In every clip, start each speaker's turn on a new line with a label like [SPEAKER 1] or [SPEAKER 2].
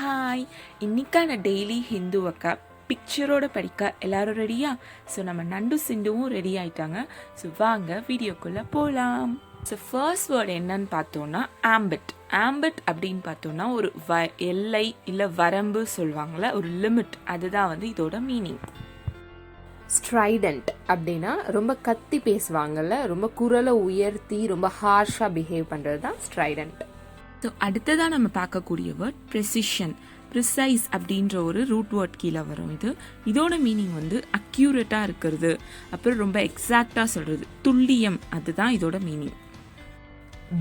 [SPEAKER 1] Hi, இன்னைக்கான daily Hindu vocab பிக்சரோட படிக்க எல்லாரும் ரெடியா? ஸோ நம்ம நண்டு சிண்டுவும் ரெடி ஆயிட்டாங்க. ஸோ வாங்க வீடியோக்குள்ளே போகலாம். ஸோ ஃபர்ஸ்ட் வேர்டு என்னன்னு பார்த்தோன்னா ஆம்பிட். ஆம்பிட் அப்படின்னு பார்த்தோன்னா ஒரு எல்லை இல்லை வரம்பு சொல்லுவாங்கள்ல, ஒரு லிமிட். அதுதான் இதோட மீனிங்.
[SPEAKER 2] ஸ்ட்ரைடண்ட் அப்படின்னா ரொம்ப கத்தி பேசுவாங்கல்ல, ரொம்ப குரலை உயர்த்தி ரொம்ப ஹார்ஷாக பிஹேவ் பண்ணுறது தான் ஸ்ட்ரைடண்ட்.
[SPEAKER 1] ஸோ அடுத்ததாக நம்ம பார்க்கக்கூடிய வேர்ட் ப்ரெசிஷன். ப்ரிசைஸ் அப்படின்ற ஒரு ரூட் வேர்ட் கீழே வரும். இதோட மீனிங் அக்யூரேட்டாக இருக்கிறது, அப்புறம் ரொம்ப எக்ஸாக்டாக சொல்கிறது, துல்லியம். அதுதான் இதோட மீனிங்.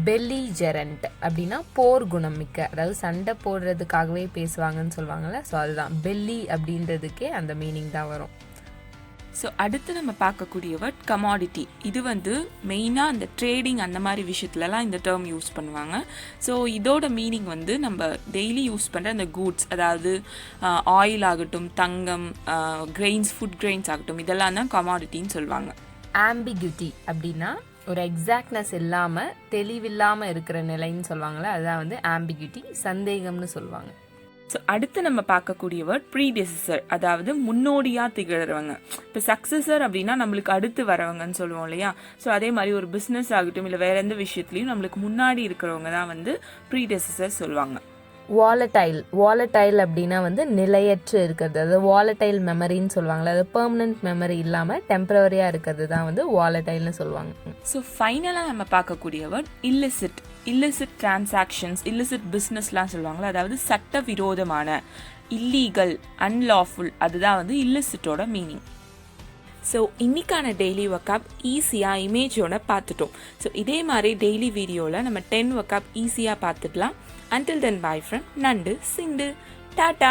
[SPEAKER 2] பெல்லிஜெரண்ட் அப்படின்னா போர் குணம் மிக்க, அதாவது சண்டை போடுறதுக்காகவே பேசுவாங்கன்னு சொல்லுவாங்கல்ல, ஸோ அதுதான் பெல்லி அப்படின்றதுக்கே அந்த மீனிங் தான் வரும்.
[SPEAKER 1] ஸோ அடுத்து நம்ம பார்க்கக்கூடிய வேர்ட் கமாடிட்டி. இது மெயினாக அந்த ட்ரேடிங் அந்த மாதிரி விஷயத்துலலாம் இந்த டேர்ம் யூஸ் பண்ணுவாங்க. ஸோ இதோட மீனிங் நம்ம டெய்லி யூஸ் பண்ணுற அந்த கூட்ஸ், அதாவது ஆயில் ஆகட்டும், தங்கம், கிரெயின்ஸ், ஃபுட் கிரெயின்ஸ் ஆகட்டும், இதெல்லாம் தான் கமாடிட்டின்னு சொல்லுவாங்க.
[SPEAKER 2] ஆம்பிகியூட்டி அப்படின்னா ஒரு எக்ஸாக்ட்னஸ் இல்லாமல் தெளிவில்லாமல் இருக்கிற நிலைன்னு சொல்லுவாங்கள்ல, அதுதான் ஆம்பிகியூட்டி, சந்தேகம்னு சொல்லுவாங்க.
[SPEAKER 1] ஸோ அடுத்து நம்ம பார்க்கக்கூடிய வேர்ட் ப்ரீடெசஸர், அதாவது முன்னோடியாக திகழ்கிறவங்க. இப்போ சக்ஸஸர் அப்படின்னா நம்மளுக்கு அடுத்து வரவங்கன்னு சொல்லுவோம் இல்லையா? ஸோ அதே மாதிரி ஒரு பிஸ்னஸ் ஆகட்டும் இல்லை வேற எந்த விஷயத்துலையும் நம்மளுக்கு முன்னாடி இருக்கிறவங்க தான் ப்ரீடெசஸர் சொல்லுவாங்க.
[SPEAKER 2] வாலடைல் அப்படின்னா நிலையற்று இருக்கிறது, அதாவது வாலடைல் மெமரின்னு சொல்லுவாங்கள்ல, அது பெர்மனன்ட் மெமரி இல்லாமல் டெம்பரவரியாக இருக்கிறது தான் வாலடைல்னு சொல்லுவாங்க.
[SPEAKER 1] ஸோ ஃபைனலாக நம்ம பார்க்கக்கூடிய word illicit. Illicit transactions, illicit பிஸ்னஸ்லாம் சொல்லுவாங்களா, அதாவது சட்டவிரோதமான, இல்லீகல், அன்லாஃபுல். அதுதான் இல்லிசிட்டோட மீனிங். ஸோ இன்னைக்கான டெய்லி vocab ஈஸியாக இமேஜோட பார்த்துட்டோம். ஸோ இதே மாதிரி டெய்லி வீடியோவில் நம்ம 10 vocab ஈஸியாக பார்த்துக்கலாம். Until then, bye from Nandu, Cindu. Tata.